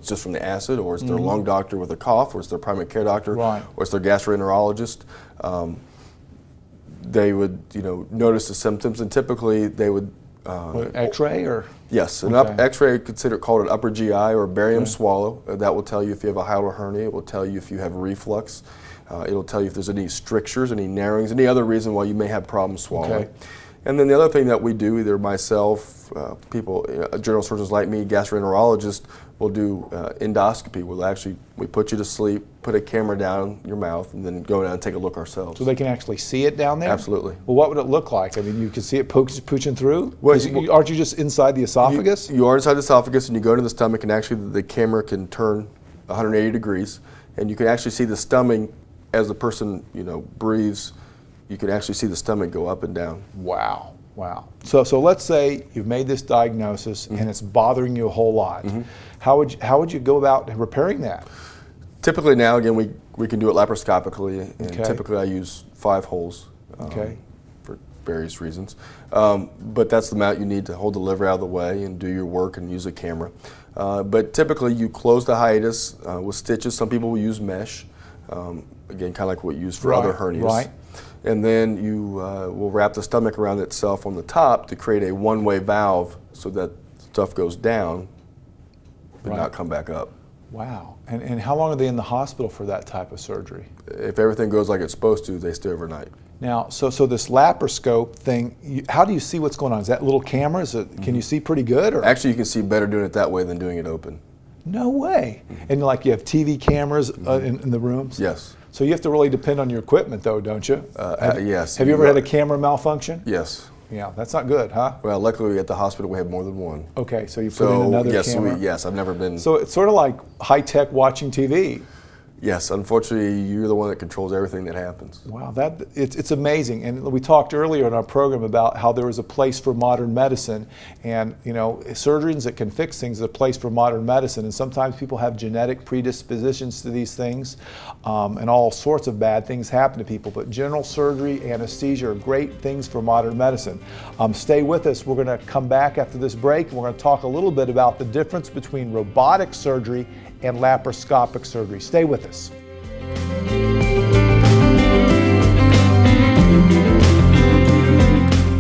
just from the acid, or it's their lung doctor with a cough, or it's their primary care doctor, or it's their gastroenterologist. They would notice the symptoms, and typically they would X-ray or? Yes, an X-ray called an upper GI or barium swallow. That will tell you if you have a hiatal hernia. It will tell you if you have reflux. It'll tell you if there's any strictures, any narrowings, any other reason why you may have problems swallowing. Okay. And then the other thing that we do, either myself, people, general surgeons like me, gastroenterologists, will do endoscopy. We put you to sleep, put a camera down your mouth, and then go down and take a look ourselves. So they can actually see it down there? Absolutely. Well, what would it look like? I mean, you can see it pooching through? Aren't you just inside the esophagus? You are inside the esophagus, and you go into the stomach, and actually the camera can turn 180 degrees, and you can actually see the stomach as the person breathes. You can actually see the stomach go up and down. Wow. Wow. So let's say you've made this diagnosis and it's bothering you a whole lot. How would you go about repairing that? Typically now, again, we can do it laparoscopically, and typically I use 5 holes for various reasons. But that's the amount you need to hold the liver out of the way and do your work and use a camera. But typically you close the hiatus with stitches. Some people will use mesh, again, kind of like what you use for other hernias. Right. And then you will wrap the stomach around itself on the top to create a one-way valve so that stuff goes down but not come back up. Wow. And how long are they in the hospital for that type of surgery? If everything goes like it's supposed to, they stay overnight. Now, so this laparoscope thing, how do you see what's going on? Is that little camera? Can you see pretty good? Or? Actually, you can see better doing it that way than doing it open. No way. And like you have TV cameras in the rooms? Yes. So you have to really depend on your equipment, though, don't you? Yes. Have you ever had a camera malfunction? Yes. Yeah, that's not good, huh? Well, luckily at the hospital we have more than one. Okay, so you put in another camera? Yes, I've never been. So it's sort of like high-tech watching TV. Yes, unfortunately, you're the one that controls everything that happens. Wow, it's amazing. And we talked earlier in our program about how there is a place for modern medicine, and surgeons that can fix things is a place for modern medicine. And sometimes people have genetic predispositions to these things, and all sorts of bad things happen to people. But general surgery, anesthesia are great things for modern medicine. Stay with us. We're going to come back after this break, and we're going to talk a little bit about the difference between robotic surgery and laparoscopic surgery. Stay with us.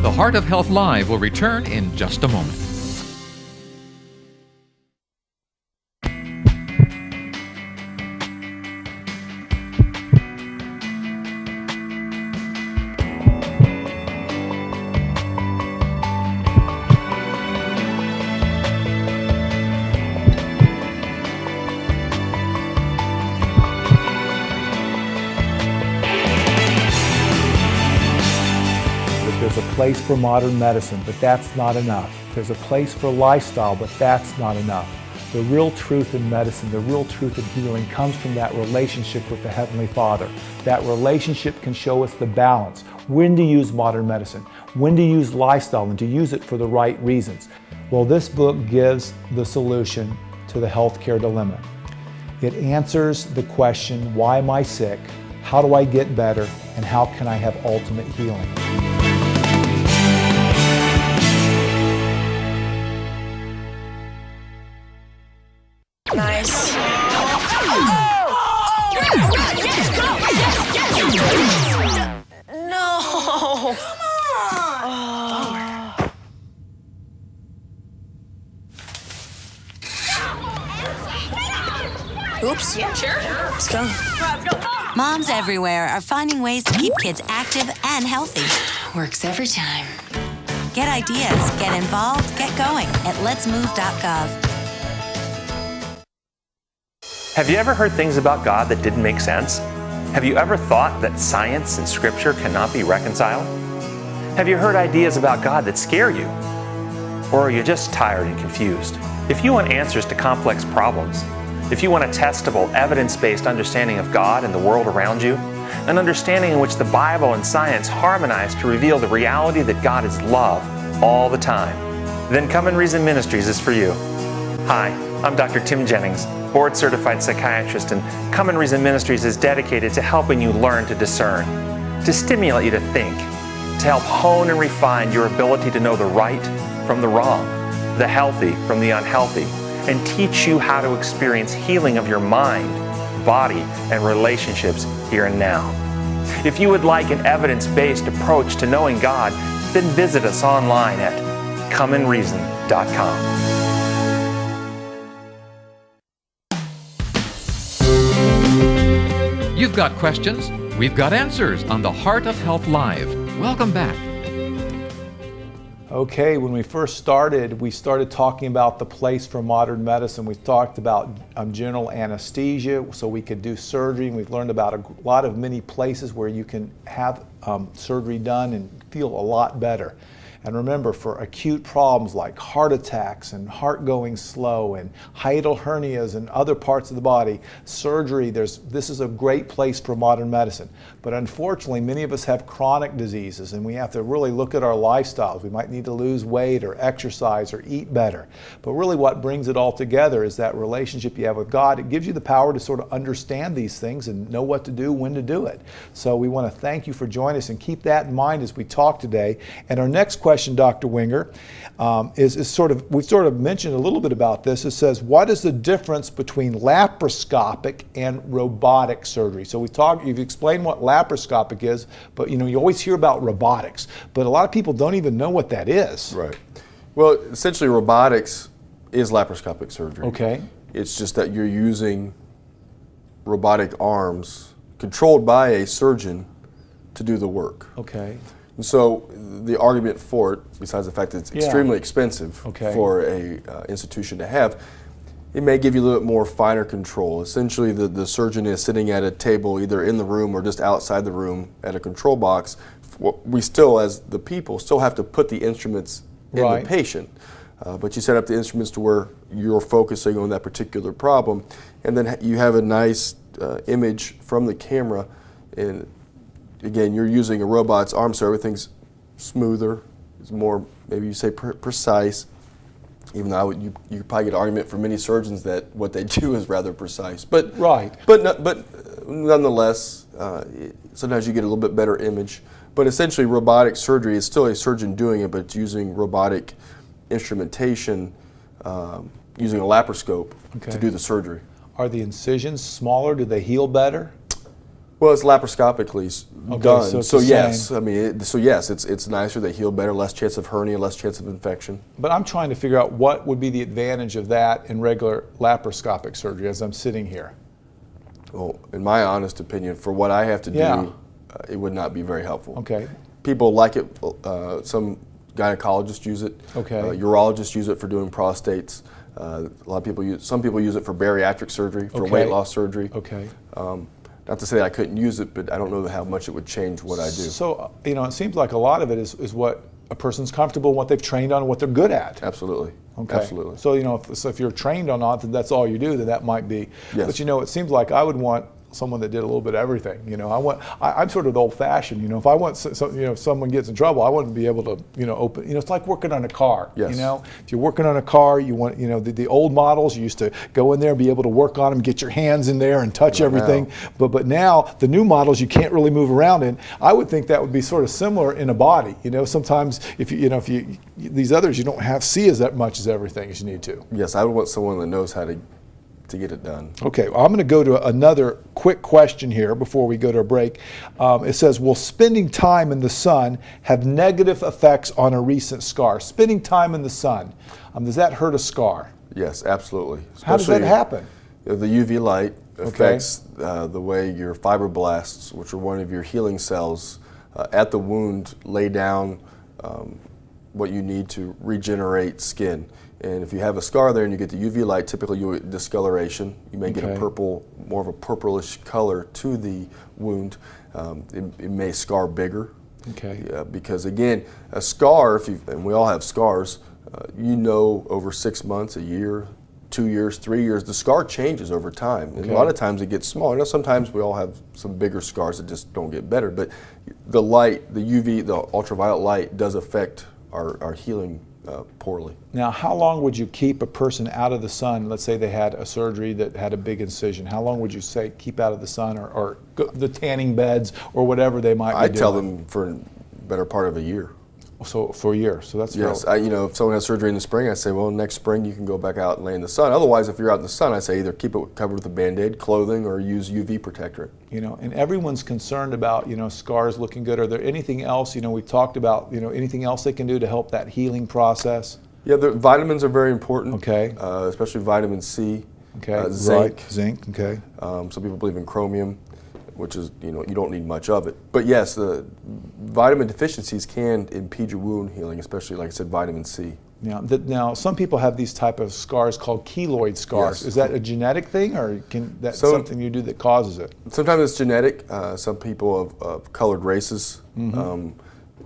The Heart of Health Live will return in just a moment. place for modern medicine, but that's not enough. There's a place for lifestyle, but that's not enough. The real truth in medicine, the real truth in healing comes from that relationship with the Heavenly Father. That relationship can show us the balance, when to use modern medicine, when to use lifestyle, and to use it for the right reasons. Well, this book gives the solution to the healthcare dilemma. It answers the question, why am I sick? How do I get better? And how can I have ultimate healing? Nice. No. Oops. Yeah, sure. Let's go. Moms everywhere are finding ways to keep kids active and healthy. Works every time. Get ideas, get involved, get going at letsmove.gov. Have you ever heard things about God that didn't make sense? Have you ever thought that science and Scripture cannot be reconciled? Have you heard ideas about God that scare you? Or are you just tired and confused? If you want answers to complex problems, if you want a testable, evidence-based understanding of God and the world around you, an understanding in which the Bible and science harmonize to reveal the reality that God is love all the time, then Come and Reason Ministries is for you. Hi, I'm Dr. Tim Jennings, board-certified psychiatrist, and Come and Reason Ministries is dedicated to helping you learn to discern, to stimulate you to think, to help hone and refine your ability to know the right from the wrong, the healthy from the unhealthy, and teach you how to experience healing of your mind, body, and relationships here and now. If you would like an evidence-based approach to knowing God, then visit us online at comeandreason.com. You've got questions, we've got answers on the Heart of Health Live. Welcome back. Okay, when we first started, we started talking about the place for modern medicine. We talked about general anesthesia, so we could do surgery, and we've learned about many places where you can have surgery done and feel a lot better. And remember, for acute problems like heart attacks and heart going slow and hiatal hernias and other parts of the body, surgery, this is a great place for modern medicine. But unfortunately, many of us have chronic diseases, and we have to really look at our lifestyles. We might need to lose weight or exercise or eat better. But really what brings it all together is that relationship you have with God. It gives you the power to sort of understand these things and know what to do, when to do it. So we want to thank you for joining us, and keep that in mind as we talk today. And our next question, Dr. Wenger, we've sort of mentioned a little bit about this. It says, what is the difference between laparoscopic and robotic surgery? So you've explained what laparoscopic is, but you always hear about robotics, but a lot of people don't even know what that is. Right. Well, essentially robotics is laparoscopic surgery. Okay. It's just that you're using robotic arms controlled by a surgeon to do the work. Okay. And so the argument for it, besides the fact that it's extremely expensive for a institution to have, it may give you a little bit more finer control. Essentially, the surgeon is sitting at a table either in the room or just outside the room at a control box. We still, as the people, still have to put the instruments in the patient. But you set up the instruments to where you're focusing on that particular problem, and then you have a nice image from the camera. And again, you're using a robot's arm, so everything's smoother. It's more, maybe you say precise. Even though you could probably get an argument for many surgeons that what they do is rather precise. But nonetheless, sometimes you get a little bit better image. But essentially, robotic surgery is still a surgeon doing it, but it's using robotic instrumentation, using a laparoscope to do the surgery. Are the incisions smaller? Do they heal better? Well, it's laparoscopically done. So yes, it's nicer. They heal better, less chance of hernia, less chance of infection. But I'm trying to figure out what would be the advantage of that in regular laparoscopic surgery as I'm sitting here. Well, in my honest opinion, for what I have to do, it would not be very helpful. Okay. People like it. Some gynecologists use it. Okay. Urologists use it for doing prostates. A lot of people some people use it for bariatric surgery, for weight loss surgery. Okay. Not to say I couldn't use it, but I don't know how much it would change what I do. So, it seems like a lot of it is what a person's comfortable, what they've trained on, what they're good at. Absolutely. Okay. Absolutely. So, if you're trained on that, that's all you do, then that might be. Yes. But, it seems like I would want someone that did a little bit of everything. I'm sort of old-fashioned. If I want, if someone gets in trouble, I want to be able to, open. It's like working on a car. Yes. If you're working on a car, you want, the old models, you used to go in there, be able to work on them, get your hands in there and touch everything. But now the new models you can't really move around in. I would think that would be sort of similar in a body. Sometimes if you these others you don't see as that much as everything as you need to. Yes, I would want someone that knows how to get it done. Okay, well, I'm going to go to another quick question here before we go to a break. It says, will spending time in the sun have negative effects on a recent scar? Spending time in the sun, does that hurt a scar? Yes, absolutely. How does that happen? The UV light affects the way your fibroblasts, which are one of your healing cells, at the wound lay down what you need to regenerate skin. And if you have a scar there and you get the UV light, typically you get discoloration. You may get a more of a purplish color to the wound. It may scar bigger. Okay. Because again, a scar, and we all have scars, over 6 months, a year, 2 years, 3 years, the scar changes over time. And a lot of times it gets smaller. Sometimes we all have some bigger scars that just don't get better. But the light, the UV, the ultraviolet light does affect our healing poorly. Now, how long would you keep a person out of the sun? Let's say they had a surgery that had a big incision. How long would you say keep out of the sun or the tanning beds or whatever they might be doing? I tell them for a better part of a year. So for a year, so that's yes. If someone has surgery in the spring, I say, well, next spring you can go back out and lay in the sun. Otherwise, if you're out in the sun, I say either keep it covered with a Band-Aid, clothing, or use UV protectorant. And everyone's concerned about scars looking good. Are there anything else? We talked about anything else they can do to help that healing process? Yeah, the vitamins are very important. Okay. Especially vitamin C. Okay. Zinc. Right. Zinc. Okay. Some people believe in chromium, which is, you don't need much of it. But yes, the vitamin deficiencies can impede your wound healing, especially, like I said, vitamin C. Now, some people have these type of scars called keloid scars. Yes. Is that a genetic thing, or that's something you do that causes it? Sometimes it's genetic. Some people of colored races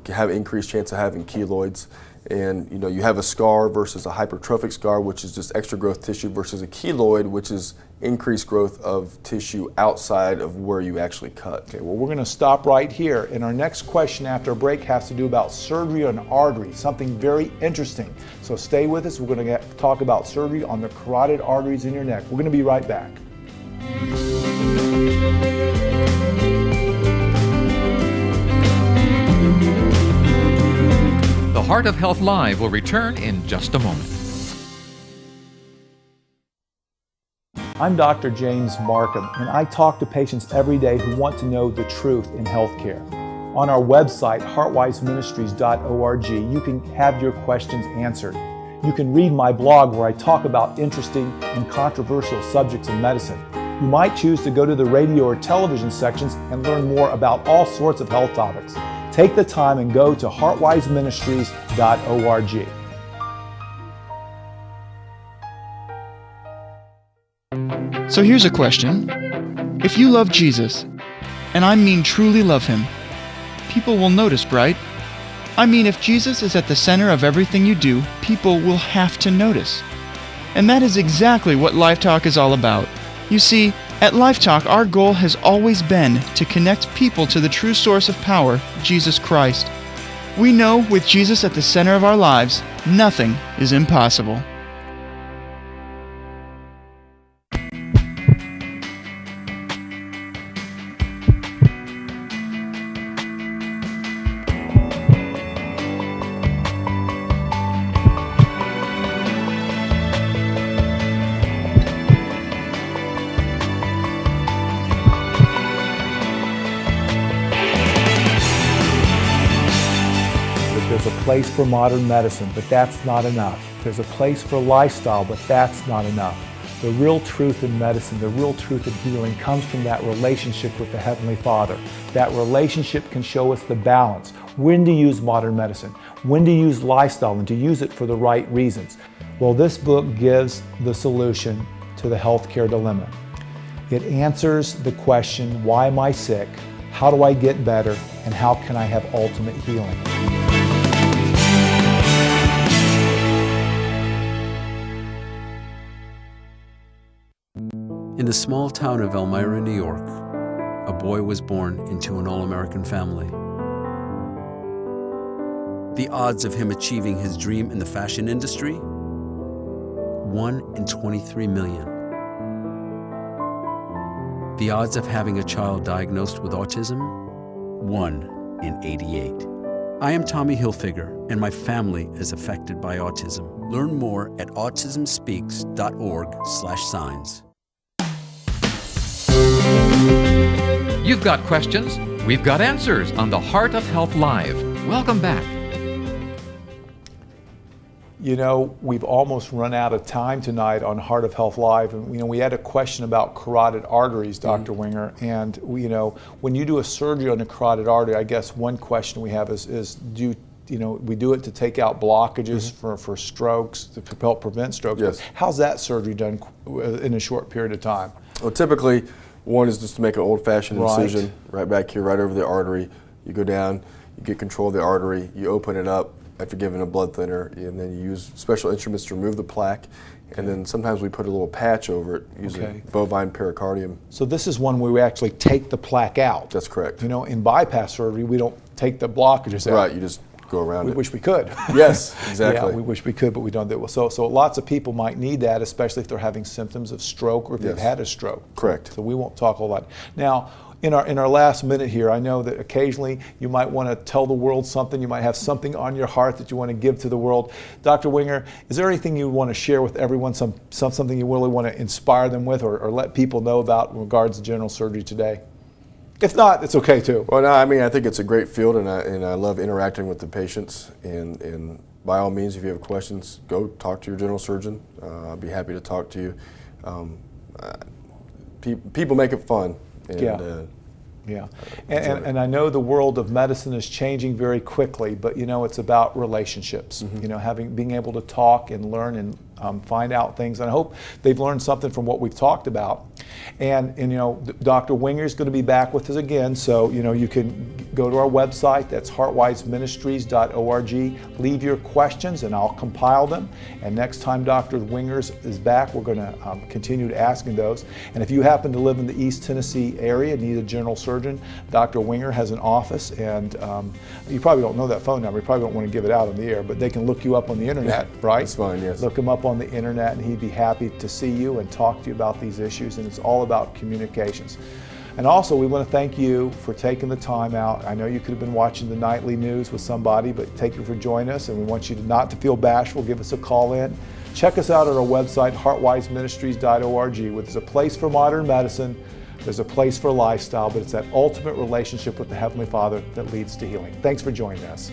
have increased chance of having keloids. And you have a scar versus a hypertrophic scar, which is just extra growth tissue, versus a keloid, which is increased growth of tissue outside of where you actually cut. Okay, well, we're going to stop right here. And our next question after a break has to do about surgery on arteries, something very interesting. So stay with us. We're going to talk about surgery on the carotid arteries in your neck. We're going to be right back. The Heart of Health Live will return in just a moment. I'm Dr. James Marcum, and I talk to patients every day who want to know the truth in healthcare. On our website, heartwiseministries.org, you can have your questions answered. You can read my blog where I talk about interesting and controversial subjects in medicine. You might choose to go to the radio or television sections and learn more about all sorts of health topics. Take the time and go to heartwiseministries.org. So here's a question. If you love Jesus, and I mean truly love Him, people will notice, right? I mean, if Jesus is at the center of everything you do, people will have to notice. And that is exactly what Life Talk is all about. You see, at Life Talk, our goal has always been to connect people to the true source of power, Jesus Christ. We know with Jesus at the center of our lives, nothing is impossible. There's a place for modern medicine, but that's not enough. There's a place for lifestyle, but that's not enough. The real truth in medicine, the real truth in healing comes from that relationship with the Heavenly Father. That relationship can show us the balance, when to use modern medicine, when to use lifestyle, and to use it for the right reasons. Well, this book gives the solution to the healthcare dilemma. It answers the question, why am I sick? How do I get better? And how can I have ultimate healing? In the small town of Elmira, New York, a boy was born into an all-American family. The odds of him achieving his dream in the fashion industry? 1 in 23 million. The odds of having a child diagnosed with autism? 1 in 88. I am Tommy Hilfiger, and my family is affected by autism. Learn more at autismspeaks.org/signs. You've got questions, we've got answers on the Heart of Health Live. Welcome back. You know, we've almost run out of time tonight on Heart of Health Live. And, you know, we had a question about carotid arteries, Dr. Wenger. And, you know, when you do a surgery on a carotid artery, I guess one question we have is do you know, we do it to take out blockages for strokes, to help prevent strokes. Yes. How's that surgery done in a short period of time? Well, typically, one is just to make an old-fashioned incision right back here, right over the artery. You go down, you get control of the artery, you open it up after giving a blood thinner, and then you use special instruments to remove the plaque. And then sometimes we put a little patch over it using bovine pericardium. So this is one where we actually take the plaque out. That's correct. You know, in bypass surgery, we don't take the blockages out. Right, you just go around it. We wish we could. Yes, exactly. Yeah, we wish we could, but we don't do it. So lots of people might need that, especially if they're having symptoms of stroke or if they've had a stroke. Correct. So we won't talk a lot. Now, in our last minute here, I know that occasionally you might want to tell the world something. You might have something on your heart that you want to give to the world. Dr. Wenger, is there anything you want to share with everyone, something you really want to inspire them with or let people know about in regards to general surgery today? If not, it's okay too. Well, no, I mean, I think it's a great field, and I love interacting with the patients. And by all means, if you have questions, go talk to your general surgeon. I'll be happy to talk to you. People make it fun. And, yeah, and I know the world of medicine is changing very quickly, but you know, it's about relationships. You know, being able to talk and learn and find out things. And I hope they've learned something from what we've talked about. And you know, Dr. Wenger is going to be back with us again. So you know, you can go to our website. That's heartwiseministries.org. Leave your questions, and I'll compile them. And next time Dr. Wenger is back, we're going to continue to asking those. And if you happen to live in the East Tennessee area, need a general surgeon, Dr. Wenger has an office, and you probably don't know that phone number. You probably don't want to give it out on the air, but they can look you up on the internet, right? That's fine, yes. Look him up on the internet, and he'd be happy to see you and talk to you about these issues. And it's all about communications. And also, we want to thank you for taking the time out. I know you could have been watching the nightly news with somebody, but thank you for joining us, and we want you not to feel bashful. Give us a call in. Check us out at our website, heartwiseministries.org, where there's a place for modern medicine, there's a place for lifestyle, but it's that ultimate relationship with the Heavenly Father that leads to healing. Thanks for joining us.